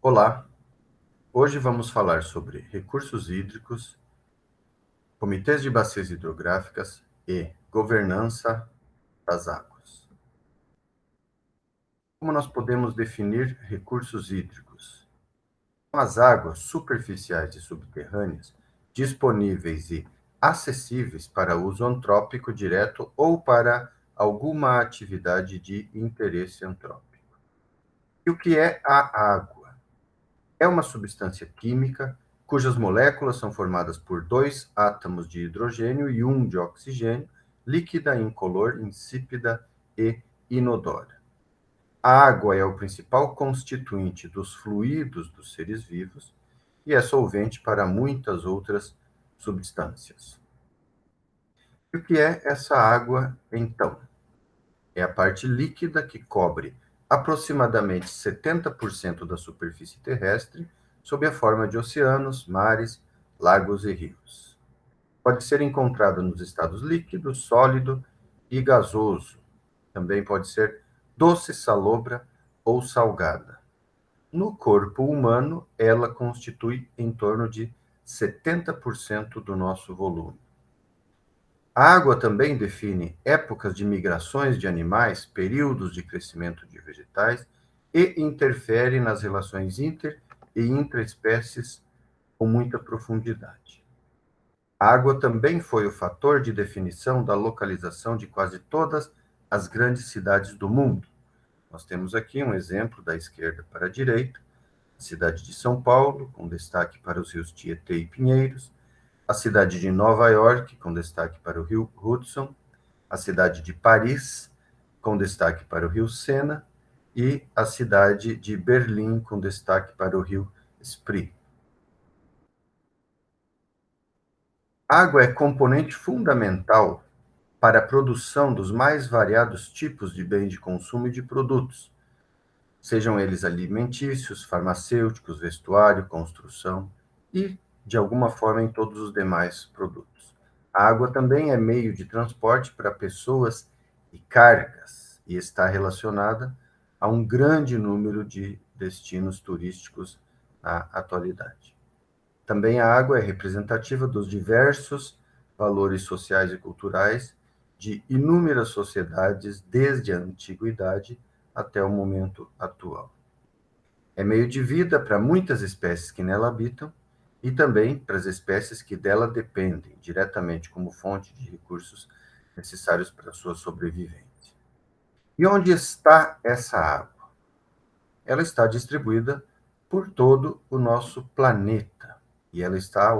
Olá, hoje vamos falar sobre recursos hídricos, comitês de bacias hidrográficas e governança das águas. Como nós podemos definir recursos hídricos? São as águas superficiais e subterrâneas disponíveis e acessíveis para uso antrópico direto ou para alguma atividade de interesse antrópico. E o que é a água? É uma substância química cujas moléculas são formadas por dois átomos de hidrogênio e um de oxigênio, líquida, incolor, insípida e inodora. A água é o principal constituinte dos fluidos dos seres vivos e é solvente para muitas outras substâncias. E o que é essa água, então? É a parte líquida que cobre aproximadamente 70% da superfície terrestre, sob a forma de oceanos, mares, lagos e rios. Pode ser encontrada nos estados líquido, sólido e gasoso. Também pode ser doce, salobra ou salgada. No corpo humano, ela constitui em torno de 70% do nosso volume. A água também define épocas de migrações de animais, períodos de crescimento de vegetais e interfere nas relações inter e intraespécies com muita profundidade. A água também foi o fator de definição da localização de quase todas as grandes cidades do mundo. Nós temos aqui um exemplo da esquerda para a direita, a cidade de São Paulo, com destaque para os rios Tietê e Pinheiros, a cidade de Nova York, com destaque para o rio Hudson, a cidade de Paris, com destaque para o rio Sena, e a cidade de Berlim, com destaque para o rio Spree. A água é componente fundamental para a produção dos mais variados tipos de bens de consumo e de produtos, sejam eles alimentícios, farmacêuticos, vestuário, construção e, de alguma forma, em todos os demais produtos. A água também é meio de transporte para pessoas e cargas e está relacionada a um grande número de destinos turísticos na atualidade. Também a água é representativa dos diversos valores sociais e culturais de inúmeras sociedades desde a antiguidade até o momento atual. É meio de vida para muitas espécies que nela habitam e também para as espécies que dela dependem diretamente como fonte de recursos necessários para a sua sobrevivência. E onde está essa água? Ela está distribuída por todo o nosso planeta e ela está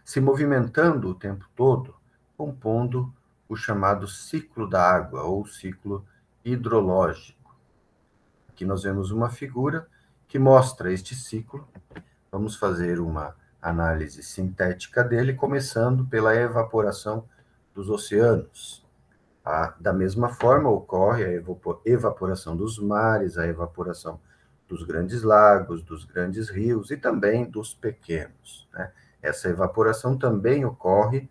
se movimentando o tempo todo, compondo o chamado ciclo da água ou ciclo hidrológico. Aqui nós vemos uma figura que mostra este ciclo. Vamos fazer uma análise sintética dele, começando pela evaporação dos oceanos. Da mesma forma, ocorre a evaporação dos mares, a evaporação dos grandes lagos, dos grandes rios e também dos pequenos, né? Essa evaporação também ocorre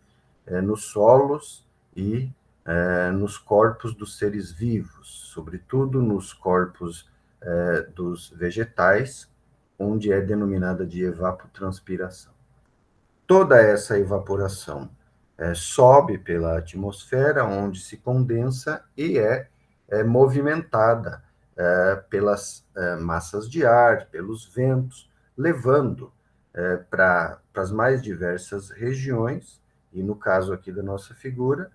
nos solos e nos corpos dos seres vivos, sobretudo nos corpos dos vegetais, onde é denominada de evapotranspiração. Toda essa evaporação sobe pela atmosfera, onde se condensa e é movimentada pelas massas de ar, pelos ventos, levando para as mais diversas regiões, e no caso aqui da nossa figura,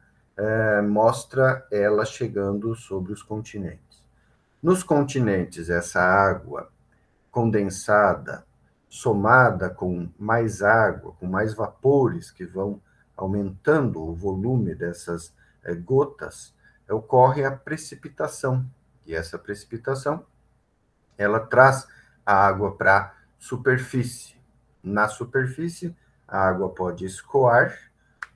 mostra ela chegando sobre os continentes. Nos continentes, essa água condensada, somada com mais água, com mais vapores que vão aumentando o volume dessas gotas, ocorre a precipitação. E essa precipitação, ela traz a água para a superfície. Na superfície, a água pode escoar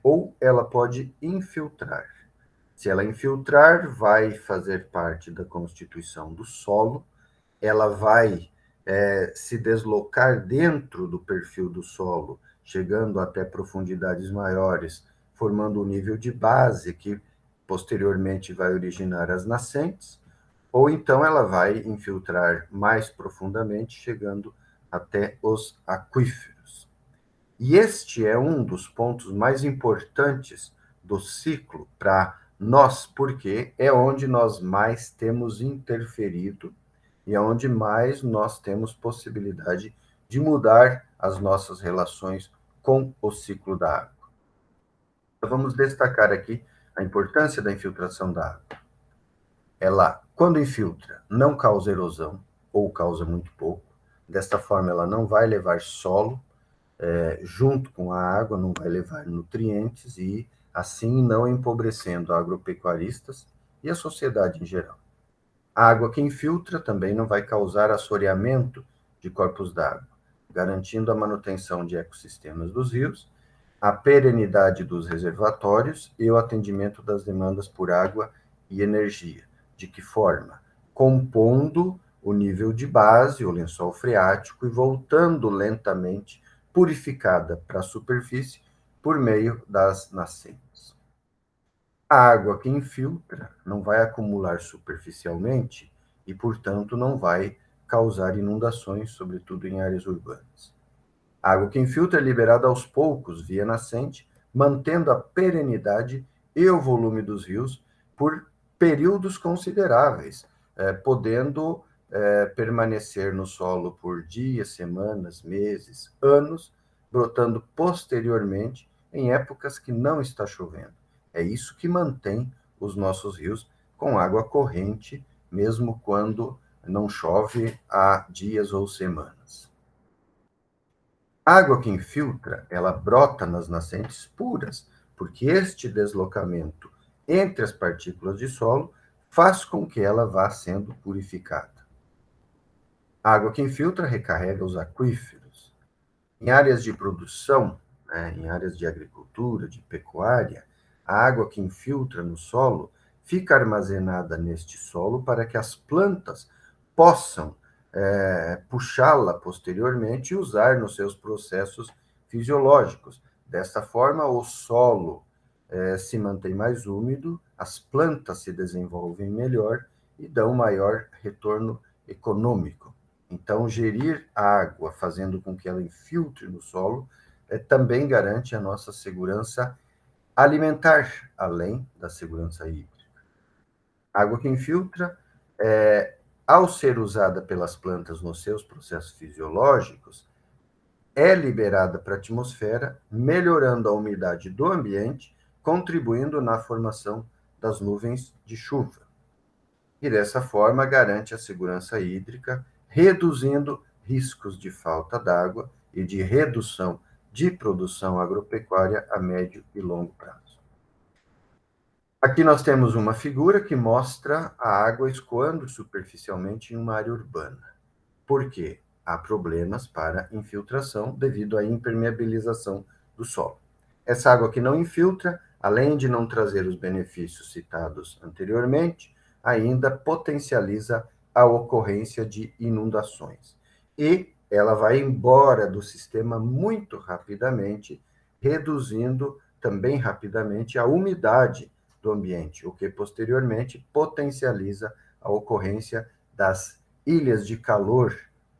ou ela pode infiltrar. Se ela infiltrar, vai fazer parte da constituição do solo, ela vai se deslocar dentro do perfil do solo, chegando até profundidades maiores, formando um nível de base que posteriormente vai originar as nascentes, ou então ela vai infiltrar mais profundamente, chegando até os aquíferos. E este é um dos pontos mais importantes do ciclo para nós, porque é onde nós mais temos interferido e é onde mais nós temos possibilidade de mudar as nossas relações com o ciclo da água. Então, vamos destacar aqui a importância da infiltração da água. Ela, quando infiltra, não causa erosão ou causa muito pouco. Desta forma, ela não vai levar solo junto com a água, não vai levar nutrientes e, assim, não empobrecendo agropecuaristas e a sociedade em geral. A água que infiltra também não vai causar assoreamento de corpos d'água, garantindo a manutenção de ecossistemas dos rios, a perenidade dos reservatórios e o atendimento das demandas por água e energia. De que forma? Compondo o nível de base, o lençol freático, e voltando lentamente, purificada para a superfície, por meio das nascentes. A água que infiltra não vai acumular superficialmente e, portanto, não vai causar inundações, sobretudo em áreas urbanas. A água que infiltra é liberada aos poucos via nascente, mantendo a perenidade e o volume dos rios por períodos consideráveis, podendo permanecer no solo por dias, semanas, meses, anos, brotando posteriormente em épocas que não está chovendo. É isso que mantém os nossos rios com água corrente, mesmo quando não chove há dias ou semanas. A água que infiltra, ela brota nas nascentes puras, porque este deslocamento entre as partículas de solo faz com que ela vá sendo purificada. A água que infiltra recarrega os aquíferos. Em áreas de produção, em áreas de agricultura, de pecuária, a água que infiltra no solo fica armazenada neste solo para que as plantas possam puxá-la posteriormente e usar nos seus processos fisiológicos. Desta forma, o solo se mantém mais úmido, as plantas se desenvolvem melhor e dão maior retorno econômico. Então, gerir a água, fazendo com que ela infiltre no solo, também garante a nossa segurança alimentar, além da segurança hídrica. A água que infiltra, ao ser usada pelas plantas nos seus processos fisiológicos, é liberada para a atmosfera, melhorando a umidade do ambiente, contribuindo na formação das nuvens de chuva. E dessa forma garante a segurança hídrica, reduzindo riscos de falta d'água e de redução de produção agropecuária a médio e longo prazo. Aqui nós temos uma figura que mostra a água escoando superficialmente em uma área urbana. Por quê? Há problemas para infiltração devido à impermeabilização do solo. Essa água que não infiltra, além de não trazer os benefícios citados anteriormente, ainda potencializa a ocorrência de inundações. E ela vai embora do sistema muito rapidamente, reduzindo também rapidamente a umidade do ambiente, o que posteriormente potencializa a ocorrência das ilhas de calor,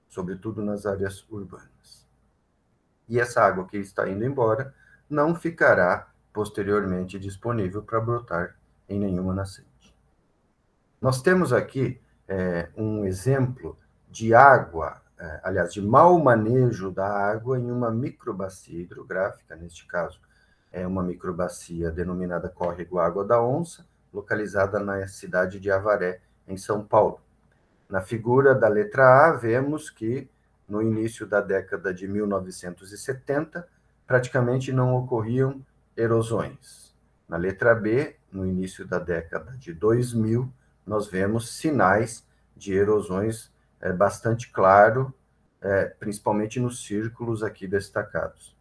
sobretudo nas áreas urbanas. E essa água que está indo embora não ficará posteriormente disponível para brotar em nenhuma nascente. Nós temos aqui um exemplo de água, aliás, de mau manejo da água em uma microbacia hidrográfica, neste caso, é uma microbacia denominada Córrego Água da Onça, localizada na cidade de Avaré, em São Paulo. Na figura da letra A, vemos que no início da década de 1970, praticamente não ocorriam erosões. Na letra B, no início da década de 2000, nós vemos sinais de erosões bastante claro, principalmente nos círculos aqui destacados.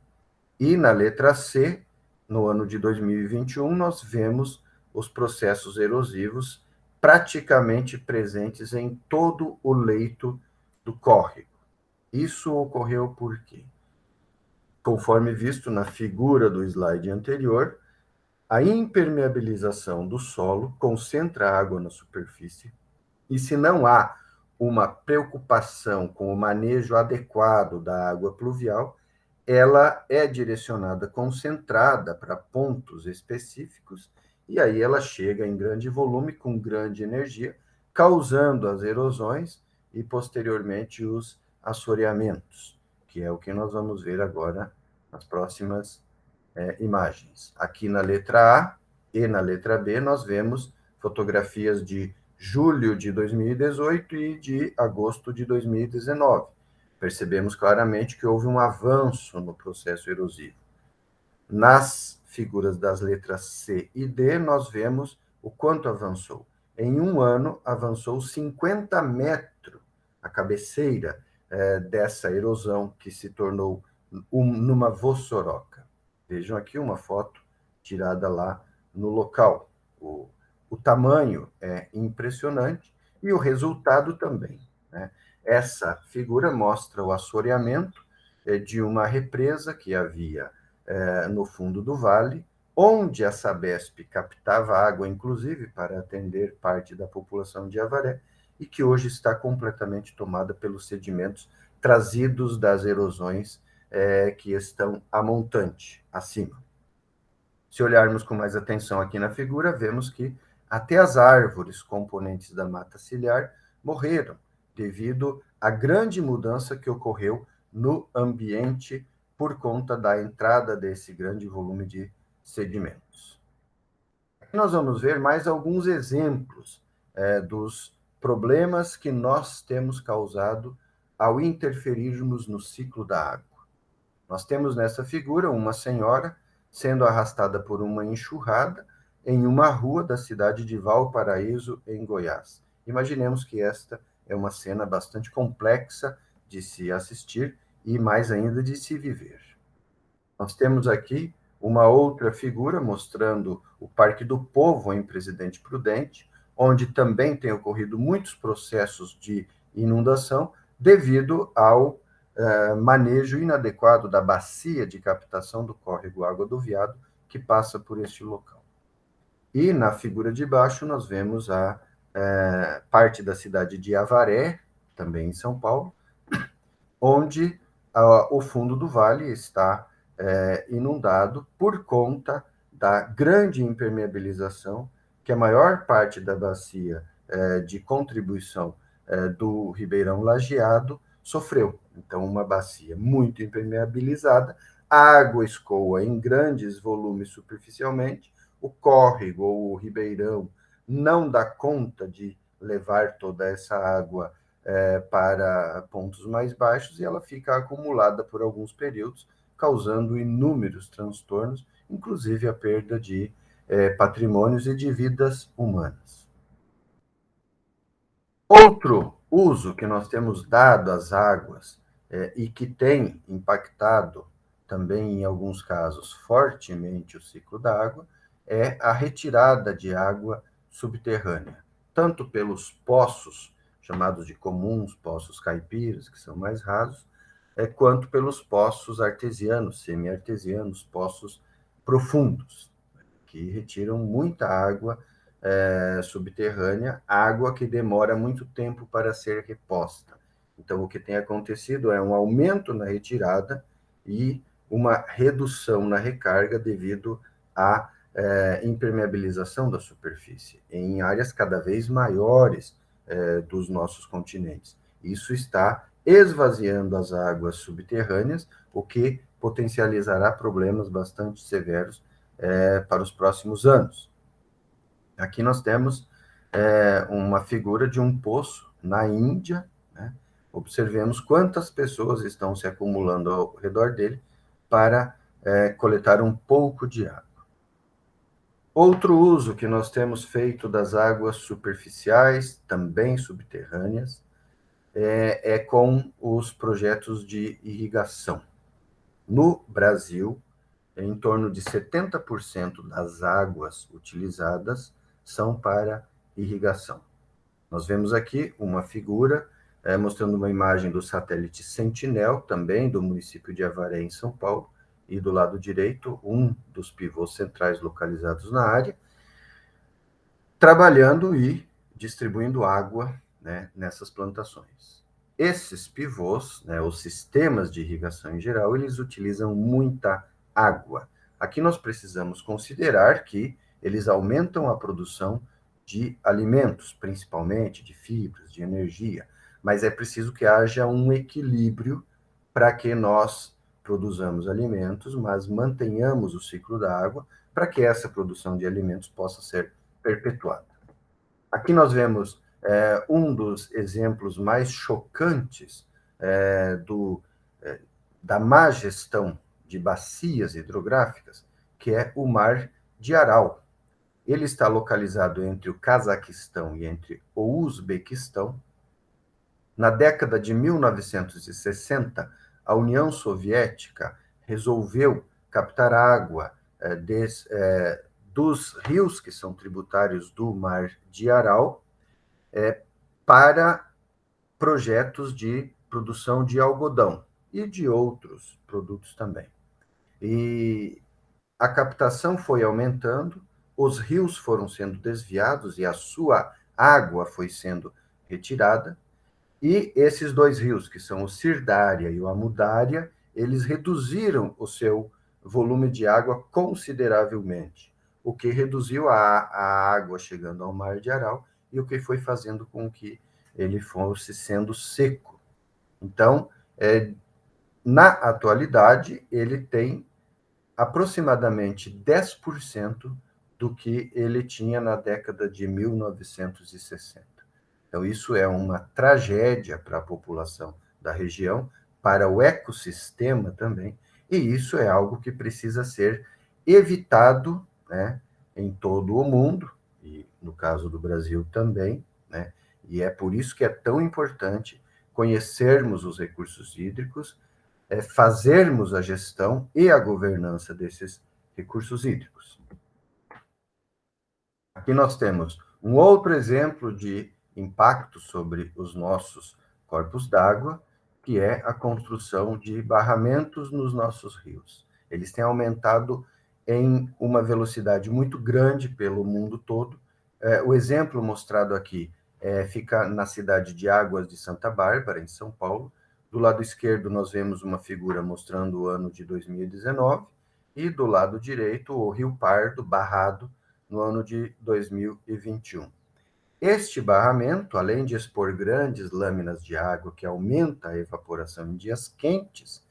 E na letra C, no ano de 2021, nós vemos os processos erosivos praticamente presentes em todo o leito do córrego. Isso ocorreu por quê? Conforme visto na figura do slide anterior, a impermeabilização do solo concentra água na superfície, E se não há uma preocupação com o manejo adequado da água pluvial, ela é direcionada, concentrada para pontos específicos, e aí ela chega em grande volume, com grande energia, causando as erosões e, posteriormente, os assoreamentos, que é o que nós vamos ver agora nas próximas imagens. Aqui na letra A e na letra B, nós vemos fotografias de julho de 2018 e de agosto de 2019. Percebemos claramente que houve um avanço no processo erosivo. Nas figuras das letras C e D, nós vemos o quanto avançou. Em um ano, avançou 50 metros a cabeceira dessa erosão, que se tornou numa vossoroca. Vejam aqui uma foto tirada lá no local. O tamanho é impressionante e o resultado também, né? Essa figura mostra o assoreamento de uma represa que havia no fundo do vale, onde a Sabesp captava água, inclusive, para atender parte da população de Avaré, e que hoje está completamente tomada pelos sedimentos trazidos das erosões que estão a montante, acima. Se olharmos com mais atenção aqui na figura, vemos que até as árvores componentes da mata ciliar morreram, devido à grande mudança que ocorreu no ambiente por conta da entrada desse grande volume de sedimentos. Aqui nós vamos ver mais alguns exemplos dos problemas que nós temos causado ao interferirmos no ciclo da água. Nós temos nessa figura uma senhora sendo arrastada por uma enxurrada em uma rua da cidade de Valparaíso, em Goiás. Imaginemos que esta é uma cena bastante complexa de se assistir e mais ainda de se viver. Nós temos aqui uma outra figura mostrando o Parque do Povo em Presidente Prudente, onde também tem ocorrido muitos processos de inundação devido ao manejo inadequado da bacia de captação do córrego Água do Viado, que passa por este local. E na figura de baixo nós vemos a parte da cidade de Avaré, também em São Paulo, onde o fundo do vale está inundado por conta da grande impermeabilização que a maior parte da bacia de contribuição do Ribeirão Lajeado sofreu. Então, uma bacia muito impermeabilizada, a água escoa em grandes volumes superficialmente, o córrego ou o ribeirão não dá conta de levar toda essa água para pontos mais baixos e ela fica acumulada por alguns períodos, causando inúmeros transtornos, inclusive a perda de patrimônios e de vidas humanas. Outro uso que nós temos dado às águas e que tem impactado também, em alguns casos, fortemente o ciclo da água, é a retirada de água subterrânea, tanto pelos poços, chamados de comuns, poços caipiras, que são mais rasos, quanto pelos poços artesianos, semi-artesianos, poços profundos, que retiram muita água subterrânea, água que demora muito tempo para ser reposta. Então, o que tem acontecido é um aumento na retirada e uma redução na recarga devido à impermeabilização da superfície em áreas cada vez maiores dos nossos continentes. Isso está esvaziando as águas subterrâneas, o que potencializará problemas bastante severos para os próximos anos. Aqui nós temos uma figura de um poço na Índia, né? Observemos quantas pessoas estão se acumulando ao redor dele para coletar um pouco de água. Outro uso que nós temos feito das águas superficiais, também subterrâneas, é com os projetos de irrigação. No Brasil, em torno de 70% das águas utilizadas são para irrigação. Nós vemos aqui uma figura mostrando uma imagem do satélite Sentinel, também do município de Avaré, em São Paulo, e do lado direito, um dos pivôs centrais localizados na área, trabalhando e distribuindo água, né, nessas plantações. Esses pivôs, né, os sistemas de irrigação em geral, eles utilizam muita água. Aqui nós precisamos considerar que eles aumentam a produção de alimentos, principalmente de fibras, de energia, mas é preciso que haja um equilíbrio para que nós produzamos alimentos, mas mantenhamos o ciclo da água para que essa produção de alimentos possa ser perpetuada. Aqui nós vemos um dos exemplos mais chocantes do, da má gestão de bacias hidrográficas, que é o Mar de Aral. Ele está localizado entre o Cazaquistão e entre o Uzbequistão. Na década de 1960, a União Soviética resolveu captar água dos rios que são tributários do Mar de Aral para projetos de produção de algodão e de outros produtos também. E a captação foi aumentando, os rios foram sendo desviados e a sua água foi sendo retirada, e esses dois rios, que são o Sirdária e o Amudária, eles reduziram o seu volume de água consideravelmente, o que reduziu a água chegando ao Mar de Aral e o que foi fazendo com que ele fosse sendo seco. Então, na atualidade, ele tem aproximadamente 10% do que ele tinha na década de 1960. Então, isso é uma tragédia para a população da região, para o ecossistema também, e isso é algo que precisa ser evitado, né, em todo o mundo, e no caso do Brasil também, né, e é por isso que é tão importante conhecermos os recursos hídricos, fazermos a gestão e a governança desses recursos hídricos. Aqui nós temos um outro exemplo de impacto sobre os nossos corpos d'água, que é a construção de barramentos nos nossos rios. Eles têm aumentado em uma velocidade muito grande pelo mundo todo. O exemplo mostrado aqui fica na cidade de Águas de Santa Bárbara, em São Paulo. Do lado esquerdo, nós vemos uma figura mostrando o ano de 2019, e do lado direito, o Rio Pardo, barrado, no ano de 2021. Este barramento, além de expor grandes lâminas de água que aumenta a evaporação em dias quentes,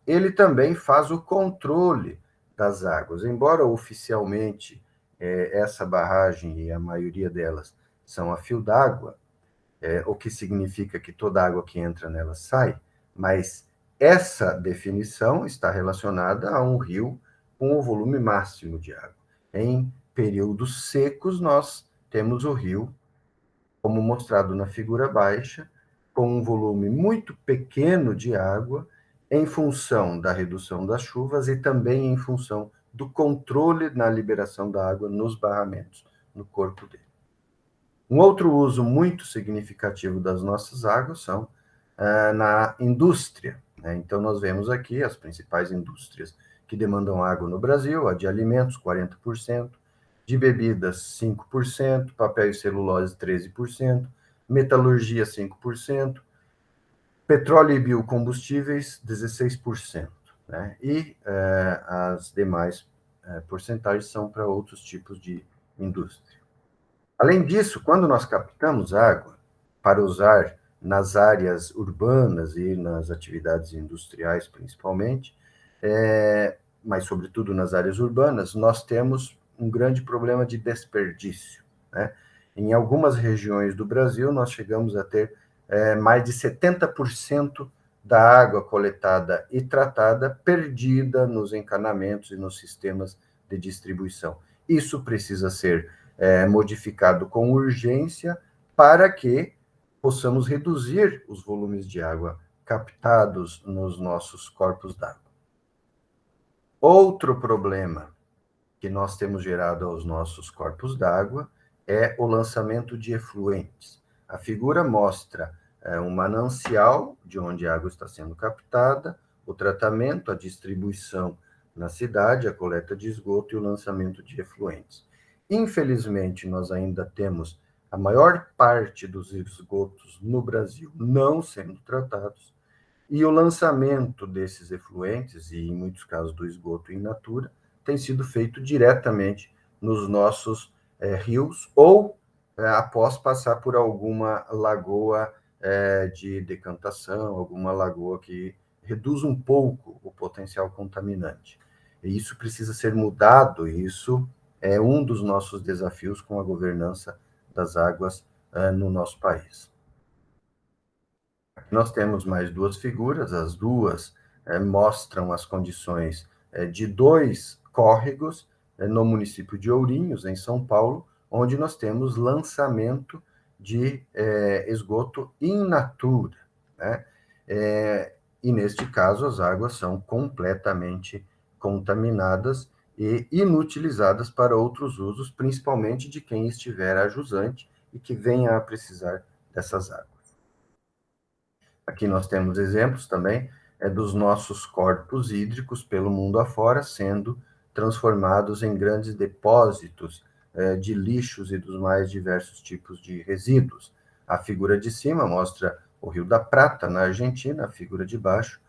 ele também faz o controle das águas. Embora oficialmente essa barragem e a maioria delas são a fio d'água, o que significa que toda água que entra nela sai, mas essa definição está relacionada a um rio com o volume máximo de água. Em períodos secos, nós temos o rio, como mostrado na figura baixa, com um volume muito pequeno de água, em função da redução das chuvas e também em função do controle na liberação da água nos barramentos, no corpo dele. Um outro uso muito significativo das nossas águas são na indústria, né? Então, nós vemos aqui as principais indústrias que demandam água no Brasil: a de alimentos, 40%, de bebidas, 5%, papel e celulose, 13%, metalurgia, 5%, petróleo e biocombustíveis, 16%, né? E as demais porcentagens são para outros tipos de indústria. Além disso, quando nós captamos água para usar nas áreas urbanas e nas atividades industriais, principalmente, mas sobretudo nas áreas urbanas, nós temos um grande problema de desperdício, né? Em algumas regiões do Brasil, nós chegamos a ter mais de 70% da água coletada e tratada perdida nos encanamentos e nos sistemas de distribuição. Isso precisa ser modificado com urgência para que possamos reduzir os volumes de água captados nos nossos corpos d'água. Outro problema que nós temos gerado aos nossos corpos d'água é o lançamento de efluentes. A figura mostra um manancial de onde a água está sendo captada, o tratamento, a distribuição na cidade, a coleta de esgoto e o lançamento de efluentes. Infelizmente, nós ainda temos a maior parte dos esgotos no Brasil não sendo tratados, e o lançamento desses efluentes, e em muitos casos do esgoto in natura, tem sido feito diretamente nos nossos rios ou após passar por alguma lagoa de decantação, alguma lagoa que reduz um pouco o potencial contaminante. E isso precisa ser mudado, e isso é um dos nossos desafios com a governança das águas no nosso país. Nós temos mais duas figuras, as duas mostram as condições de dois córregos no município de Ourinhos, em São Paulo, onde nós temos lançamento de esgoto in natura, né? E neste caso as águas são completamente contaminadas e inutilizadas para outros usos, principalmente de quem estiver a jusante e que venha a precisar dessas águas. Aqui nós temos exemplos também dos nossos corpos hídricos pelo mundo afora sendo transformados em grandes depósitos de lixos e dos mais diversos tipos de resíduos. A figura de cima mostra o Rio da Prata, na Argentina, a figura de baixo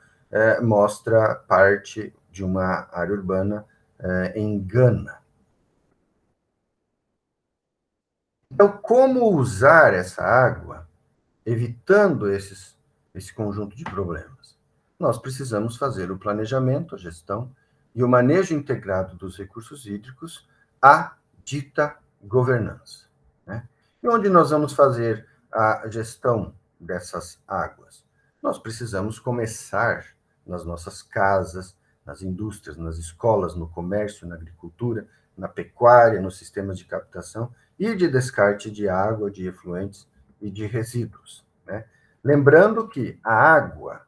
mostra parte de uma área urbana em Gana. Então, como usar essa água, evitando esse conjunto de problemas? Nós precisamos fazer o planejamento, a gestão e o manejo integrado dos recursos hídricos, a dita governança, né? E onde nós vamos fazer a gestão dessas águas? Nós precisamos começar nas nossas casas, nas indústrias, nas escolas, no comércio, na agricultura, na pecuária, nos sistemas de captação e de descarte de água, de efluentes e de resíduos, né? Lembrando que a água,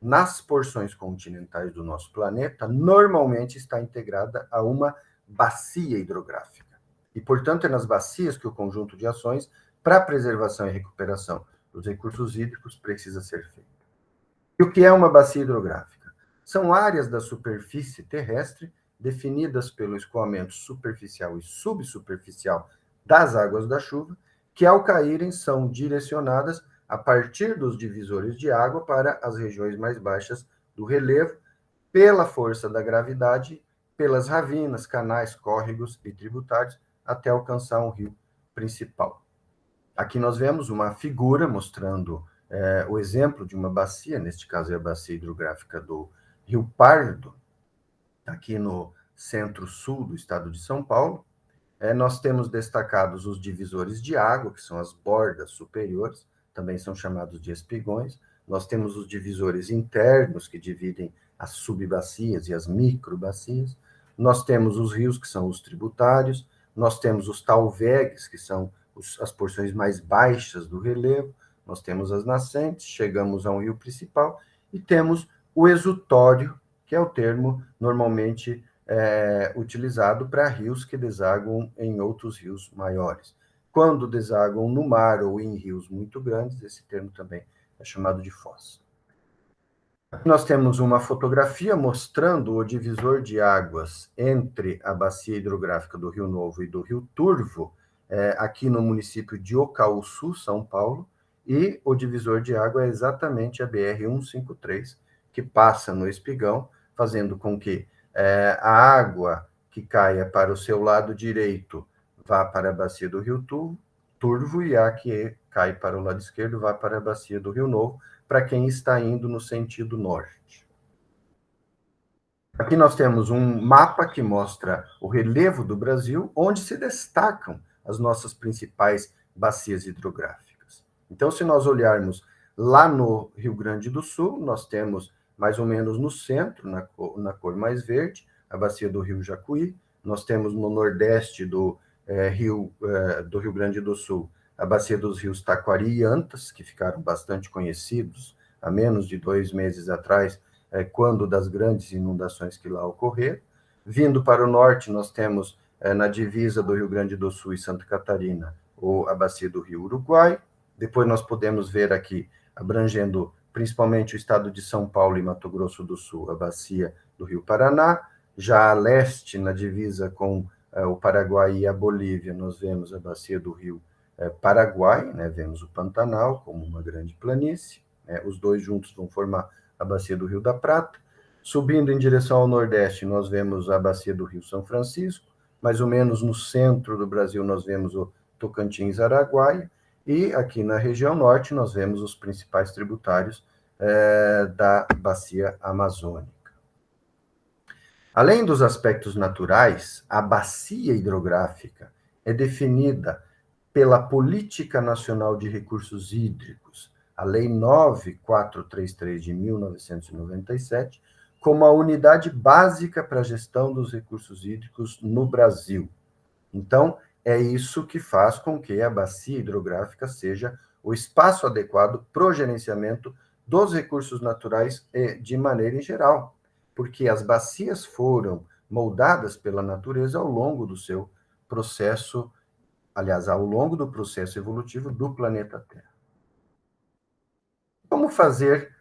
nas porções continentais do nosso planeta, normalmente está integrada a uma bacia hidrográfica. E, portanto, é nas bacias que o conjunto de ações para a preservação e recuperação dos recursos hídricos precisa ser feito. E o que é uma bacia hidrográfica? São áreas da superfície terrestre definidas pelo escoamento superficial e subsuperficial das águas da chuva, que ao caírem são direcionadas a partir dos divisores de água para as regiões mais baixas do relevo, pela força da gravidade, pelas ravinas, canais, córregos e tributários, até alcançar um rio principal. Aqui nós vemos uma figura mostrando o exemplo de uma bacia, neste caso é a bacia hidrográfica do Rio Pardo, aqui no centro-sul do estado de São Paulo. Nós temos destacados os divisores de água, que são as bordas superiores, também são chamados de espigões. Nós temos os divisores internos, que dividem as subbacias e as microbacias. Nós temos os rios, que são os tributários. Nós temos os talvegues, que são as porções mais baixas do relevo. Nós temos as nascentes, chegamos a um rio principal, e temos o exutório, que é o termo normalmente utilizado para rios que desaguam em outros rios maiores. Quando desaguam no mar ou em rios muito grandes, esse termo também é chamado de foz. Aqui nós temos uma fotografia mostrando o divisor de águas entre a bacia hidrográfica do Rio Novo e do Rio Turvo, aqui no município de Ocauçu, São Paulo, e o divisor de água é exatamente a BR-153, que passa no Espigão, fazendo com que a água que caia para o seu lado direito vá para a bacia do Rio Turvo, e a que cai para o lado esquerdo vá para a bacia do Rio Novo, para quem está indo no sentido norte. Aqui nós temos um mapa que mostra o relevo do Brasil, onde se destacam as nossas principais bacias hidrográficas. Então, se nós olharmos lá no Rio Grande do Sul, nós temos mais ou menos no centro, na cor mais verde, a bacia do Rio Jacuí. Nós temos no nordeste do Rio Grande do Sul a bacia dos rios Taquari e Antas, que ficaram bastante conhecidos há menos de 2 meses atrás, quando das grandes inundações que lá ocorreram. Vindo para o norte, nós temos na divisa do Rio Grande do Sul e Santa Catarina, a bacia do Rio Uruguai. Depois nós podemos ver aqui, abrangendo principalmente o estado de São Paulo e Mato Grosso do Sul, a bacia do Rio Paraná. Já a leste, na divisa com o Paraguai e a Bolívia, nós vemos a bacia do Rio Paraguai, né, vemos o Pantanal como uma grande planície, né, os dois juntos vão formar a bacia do Rio da Prata. Subindo em direção ao Nordeste, nós vemos a bacia do Rio São Francisco, mais ou menos no centro do Brasil nós vemos o Tocantins-Araguaia, e aqui na região norte nós vemos os principais tributários da bacia amazônica. Além dos aspectos naturais, a bacia hidrográfica é definida pela Política Nacional de Recursos Hídricos, a Lei 9433 de 1997, como a unidade básica para a gestão dos recursos hídricos no Brasil. Então, é isso que faz com que a bacia hidrográfica seja o espaço adequado para o gerenciamento dos recursos naturais de maneira em geral, porque as bacias foram moldadas pela natureza ao longo do seu processo, aliás, ao longo do processo evolutivo do planeta Terra. Como fazer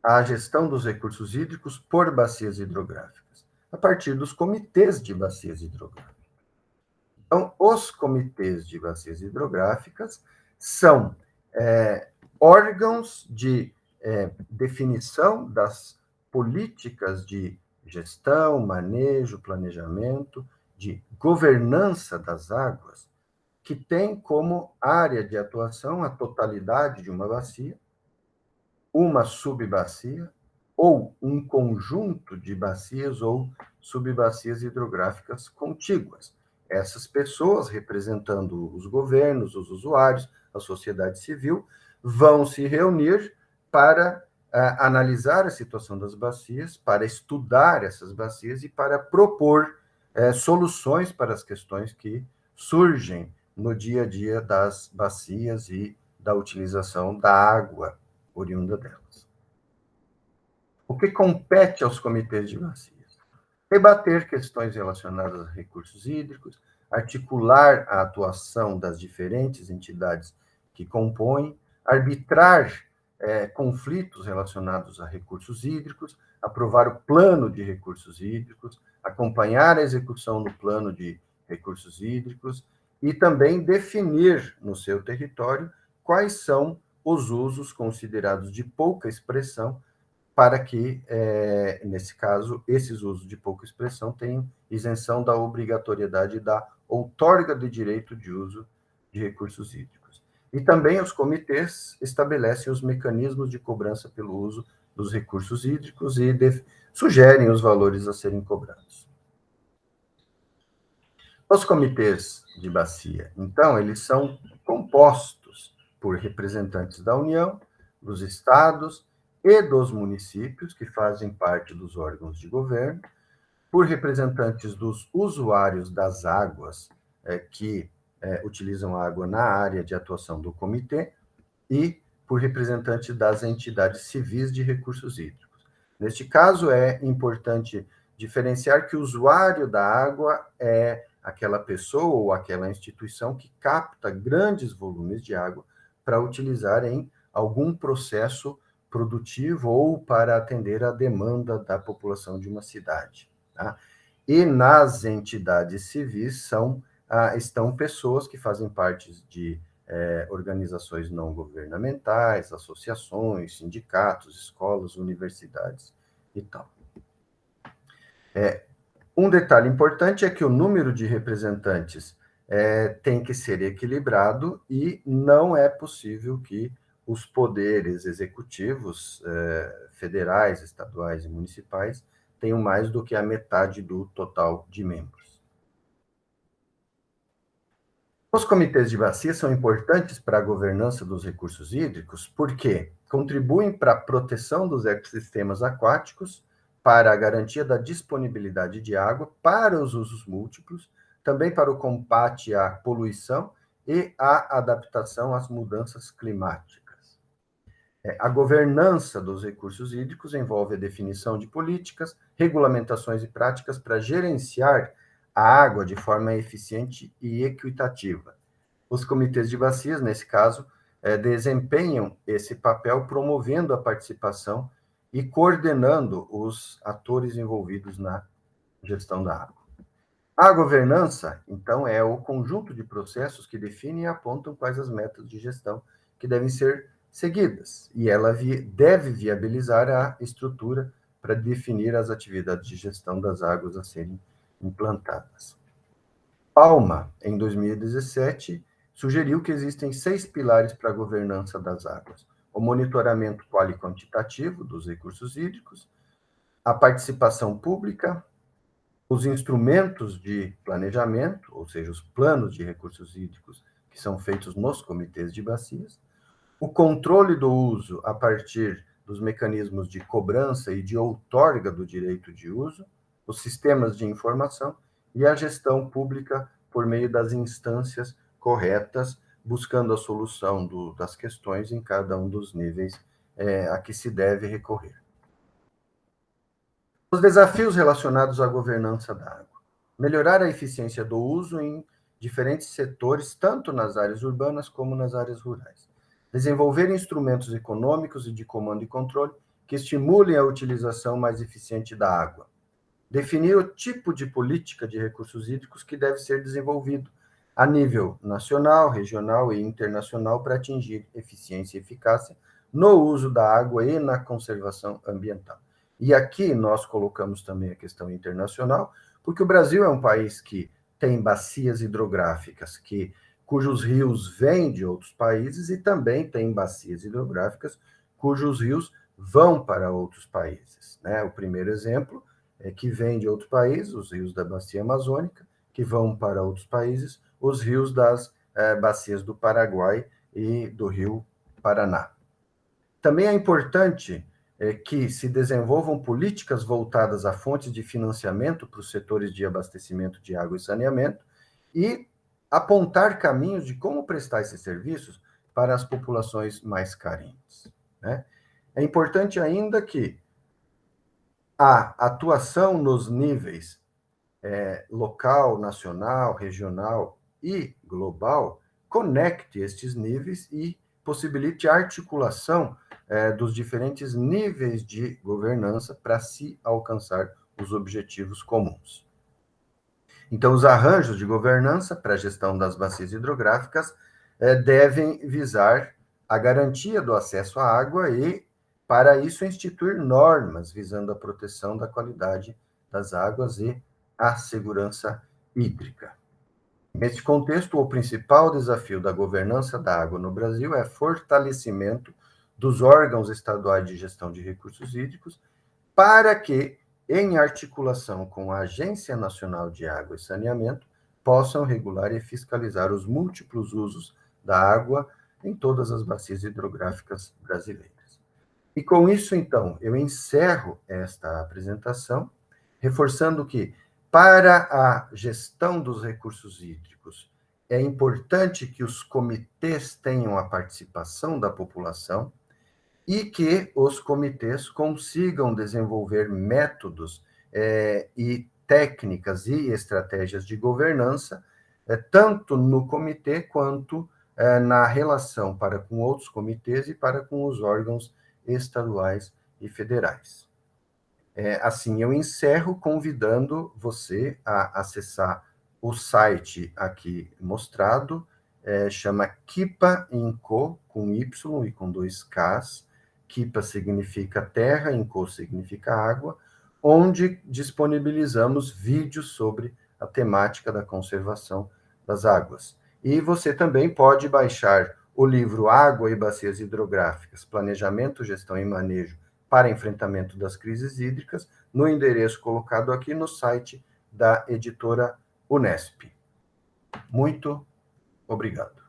a gestão dos recursos hídricos por bacias hidrográficas? A partir dos comitês de bacias hidrográficas. Então, os comitês de bacias hidrográficas são órgãos de definição das políticas de gestão, manejo, planejamento, de governança das águas, que tem como área de atuação a totalidade de uma bacia, uma subbacia, ou um conjunto de bacias ou subbacias hidrográficas contíguas. Essas pessoas, representando os governos, os usuários, a sociedade civil, vão se reunir para analisar a situação das bacias, para estudar essas bacias e para propor soluções para as questões que surgem no dia a dia das bacias e da utilização da água oriunda delas. O que compete aos comitês de bacias? Debater questões relacionadas a recursos hídricos, articular a atuação das diferentes entidades que compõem, arbitrar conflitos relacionados a recursos hídricos, aprovar o plano de recursos hídricos, acompanhar a execução do plano de recursos hídricos e também definir no seu território quais são os usos considerados de pouca expressão para que, nesse caso, esses usos de pouca expressão tenham isenção da obrigatoriedade da outorga de direito de uso de recursos hídricos. E também os comitês estabelecem os mecanismos de cobrança pelo uso dos recursos hídricos e sugerem os valores a serem cobrados. Os comitês de bacia, então, eles são compostos por representantes da União, dos estados e dos municípios, que fazem parte dos órgãos de governo, por representantes dos usuários das águas, que utilizam a água na área de atuação do comitê, e por representantes das entidades civis de recursos hídricos. Neste caso, é importante diferenciar que o usuário da água é aquela pessoa ou aquela instituição que capta grandes volumes de água para utilizar em algum processo produtivo ou para atender a demanda da população de uma cidade. Tá? E nas entidades civis estão pessoas que fazem parte de organizações não governamentais, associações, sindicatos, escolas, universidades e tal. Um detalhe importante é que o número de representantes tem que ser equilibrado e não é possível que os poderes executivos federais, estaduais e municipais tenham mais do que a metade do total de membros. Os comitês de bacia são importantes para a governança dos recursos hídricos porque contribuem para a proteção dos ecossistemas aquáticos, para a garantia da disponibilidade de água para os usos múltiplos, também para o combate à poluição e à adaptação às mudanças climáticas. A governança dos recursos hídricos envolve a definição de políticas, regulamentações e práticas para gerenciar a água de forma eficiente e equitativa. Os comitês de bacias, nesse caso, desempenham esse papel promovendo a participação e coordenando os atores envolvidos na gestão da água. A governança, então, é o conjunto de processos que definem e apontam quais as metas de gestão que devem ser seguidas, e ela deve viabilizar a estrutura para definir as atividades de gestão das águas a serem implantadas. Palma, em 2017, sugeriu que existem 6 pilares para a governança das águas: o monitoramento quali quantitativo dos recursos hídricos, a participação pública, os instrumentos de planejamento, ou seja, os planos de recursos hídricos que são feitos nos comitês de bacias, o controle do uso a partir dos mecanismos de cobrança e de outorga do direito de uso, os sistemas de informação e a gestão pública por meio das instâncias corretas, buscando a solução das questões em cada um dos níveis a que se deve recorrer. Os desafios relacionados à governança da água. Melhorar a eficiência do uso em diferentes setores, tanto nas áreas urbanas como nas áreas rurais. Desenvolver instrumentos econômicos e de comando e controle que estimulem a utilização mais eficiente da água. Definir o tipo de política de recursos hídricos que deve ser desenvolvido a nível nacional, regional e internacional para atingir eficiência e eficácia no uso da água e na conservação ambiental. E aqui nós colocamos também a questão internacional, porque o Brasil é um país que tem bacias hidrográficas cujos rios vêm de outros países e também tem bacias hidrográficas cujos rios vão para outros países, né? O primeiro exemplo é que vem de outro país, os rios da bacia amazônica, que vão para outros países, os rios das bacias do Paraguai e do rio Paraná. Também é importante que se desenvolvam políticas voltadas a fontes de financiamento para os setores de abastecimento de água e saneamento e apontar caminhos de como prestar esses serviços para as populações mais carentes, né? É importante ainda que a atuação nos níveis local, nacional, regional e global conecte estes níveis e possibilite a articulação dos diferentes níveis de governança para se alcançar os objetivos comuns. Então, os arranjos de governança para a gestão das bacias hidrográficas devem visar a garantia do acesso à água e, para isso, instituir normas visando a proteção da qualidade das águas e a segurança hídrica. Neste contexto, o principal desafio da governança da água no Brasil é fortalecimento dos órgãos estaduais de gestão de recursos hídricos para que, em articulação com a Agência Nacional de Água e Saneamento, possam regular e fiscalizar os múltiplos usos da água em todas as bacias hidrográficas brasileiras. E com isso, então, eu encerro esta apresentação, reforçando que, para a gestão dos recursos hídricos, é importante que os comitês tenham a participação da população e que os comitês consigam desenvolver métodos e técnicas e estratégias de governança, tanto no comitê quanto na relação para com outros comitês e para com os órgãos estaduais e federais. Assim, eu encerro convidando você a acessar o site aqui mostrado, chama Kipa Inco, com Y e com 2 Ks. Kipa significa terra, Inco significa água, onde disponibilizamos vídeos sobre a temática da conservação das águas. E você também pode baixar o livro Água e Bacias Hidrográficas, Planejamento, Gestão e Manejo para enfrentamento das crises hídricas, no endereço colocado aqui no site da editora Unesp. Muito obrigado.